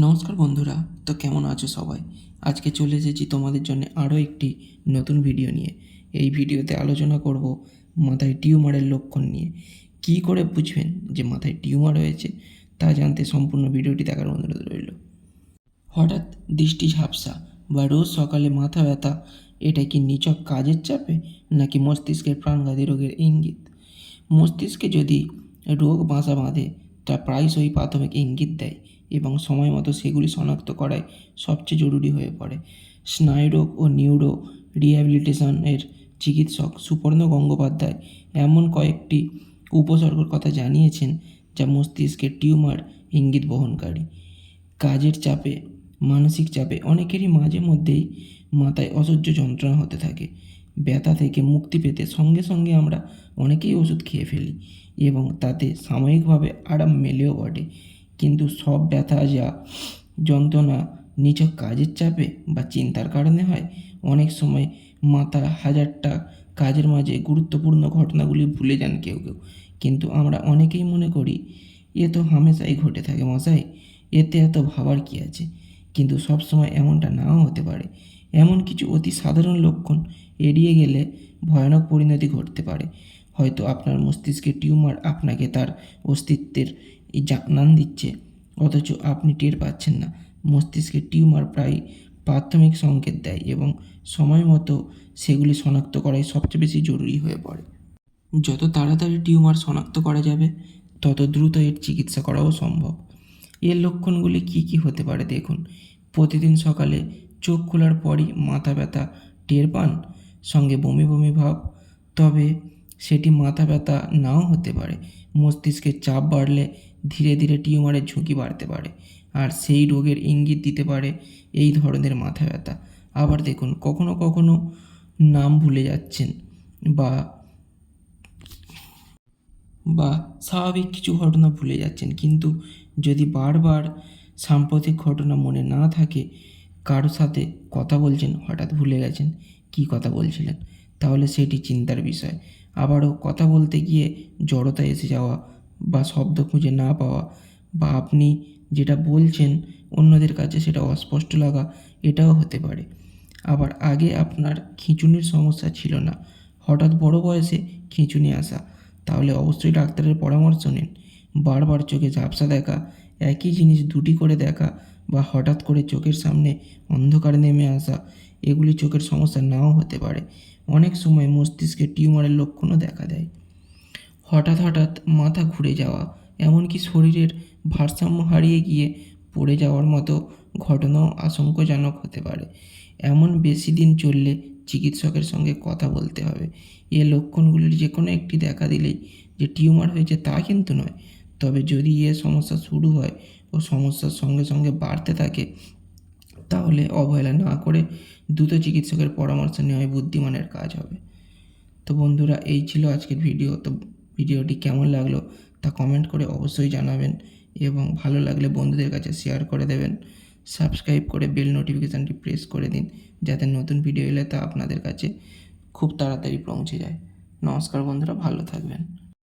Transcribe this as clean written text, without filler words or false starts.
নমস্কার বন্ধুরা, তো কেমন আছো সবাই? আজকে চলে এসেছি তোমাদের জন্য আরও একটি নতুন ভিডিও নিয়ে। এই ভিডিওতে আলোচনা করব মাথায় টিউমারের লক্ষণ নিয়ে। কী করে বুঝবেন যে মাথায় টিউমার হয়েছে তা জানতে সম্পূর্ণ ভিডিওটি দেখার অনুরোধ রইল। হঠাৎ দৃষ্টি ঝাপসা বা রোজ সকালে মাথা ব্যথা, এটা কি নিছক কাজের চাপে নাকি মস্তিষ্কের প্রাণঘাতী রোগের ইঙ্গিত? মস্তিষ্কে যদি রোগ বাসা বাঁধে তা প্রায়শই প্রাথমিক ইঙ্গিত দেয় এবং সময় মতো সেগুলি শনাক্ত করাই সবচেয়ে জরুরি হয়ে পড়ে। স্নায়ুরোগ ও নিউরো রিহ্যাবিলিটেশনের চিকিৎসক সুপর্ণ গঙ্গোপাধ্যায় এমন কয়েকটি উপসর্গের কথা জানিয়েছেন যা মস্তিষ্কের টিউমার ইঙ্গিত বহনকারী। কাজের চাপে, মানসিক চাপে অনেকেরই মাঝে মধ্যেই মাথায় অসহ্য যন্ত্রণা হতে থাকে। ব্যথা থেকে মুক্তি পেতে সঙ্গে সঙ্গে আমরা অনেকেই ওষুধ খেয়ে ফেলি এবং তাতে সাময়িকভাবে আরাম মেলেও বটে। কিন্তু সব ব্যথা যা যন্ত্রণা নিছক কাজের চাপে বা চিন্তার কারণে হয়? অনেক সময় মাথা হাজারটা কাজের মাঝে গুরুত্বপূর্ণ ঘটনাগুলি ভুলে যান কেউ কেউ, কিন্তু আমরা অনেকেই মনে করি এ তো হামেশাই ঘটে থাকে মশাই, এতে এত ভাবার কী আছে। কিন্তু সব সময় এমনটা নাও হতে পারে। এমন কিছু অতি সাধারণ লক্ষণ এড়িয়ে গেলে ভয়ানক পরিণতি ঘটতে পারে। হয়তো আপনার মস্তিষ্কের টিউমার আপনাকে তার অস্তিত্বের জানান দিচ্ছে, অথচ আপনি টের পাচ্ছেন না। মস্তিষ্কের টিউমার প্রায় প্রাথমিক সংকেত দেয় এবং সময় মতো সেগুলি শনাক্ত করাই সবচেয়ে বেশি জরুরি হয়ে পড়ে। যত তাড়াতাড়ি টিউমার শনাক্ত করা যাবে তত দ্রুত এর চিকিৎসা করাও সম্ভব। এর লক্ষণগুলি কী কী হতে পারে দেখুন। প্রতিদিন সকালে চোখ খোলার পরই মাথা ব্যথা টের পান, সঙ্গে বমি বমি ভাব, তবে সেটি মাথা ব্যথা নাও হতে পারে। মস্তিষ্কের চাপ বাড়লে ধীরে ধীরে টিউমারের ঝুঁকি বাড়তে পারে, আর সেই রোগের ইঙ্গিত দিতে পারে এই ধরনের মাথা ব্যথা। আবার দেখুন, কখনো কখনো নাম ভুলে যাচ্ছেন বা বা স্বাভাবিক কিছু ঘটনা ভুলে যাচ্ছেন, কিন্তু যদি বারবার সাম্প্রতিক ঘটনা মনে না থাকে, কারোর সাথে কথা বলছেন হঠাৎ ভুলে গেছেন কী কথা বলছিলেন, তাহলে সেটি চিন্তার বিষয়। আবারও কথা বলতে গিয়ে জড়তা এসে যাওয়া বা শব্দ খুঁজে না পাওয়া, বা আপনি যেটা বলছেন অন্যদের কাছে সেটা অস্পষ্ট লাগা, এটাও হতে পারে। আবার আগে আপনার খিঁচুনির সমস্যা ছিল না, হঠাৎ বড় বয়সে খিঁচুনি আসা, তাহলে অবশ্যই ডাক্তারের পরামর্শ নিন। বারবার চোখে ঝাপসা দেখা, একই জিনিস দুটি করে দেখা, বা হঠাৎ করে চোখের সামনে অন্ধকার নেমে আসা, এগুলি চোখের সমস্যা নাও হতে পারে। অনেক সময় মস্তিষ্কে টিউমারের লক্ষণও দেখা দেয়। হঠাৎ হঠাৎ মাথা ঘুরে যাওয়া, এমনকি শরীরের ভারসাম্য হারিয়ে গিয়ে পড়ে যাওয়ার মতো ঘটনাও আশঙ্কাজনক হতে পারে। এমন বেশি দিন চললে চিকিৎসকের সঙ্গে কথা বলতে হবে। এ লক্ষণগুলির যে কোনো একটি দেখা দিলেই যে টিউমার হয়েছে তা কিন্তু নয়। তবে যদি এ সমস্যা শুরু হয় ও সমস্যার সঙ্গে সঙ্গে বাড়তে থাকে, তাহলে অবহেলা না করে দ্রুত চিকিৎসকের পরামর্শ নেওয়াই বুদ্ধিমানের কাজ হবে। তো বন্ধুরা, এই ছিল আজকের ভিডিও। তো ভিডিওটি কেমন লাগলো তা কমেন্ট করে অবশ্যই জানাবেন এবং ভালো লাগলে বন্ধুদের কাছে শেয়ার করে দেবেন। সাবস্ক্রাইব করে বেল নোটিফিকেশানটি প্রেস করে দিন, যাতে নতুন ভিডিও এলে তা আপনাদের কাছে খুব তাড়াতাড়ি পৌঁছে যায়। নমস্কার বন্ধুরা, ভালো থাকবেন।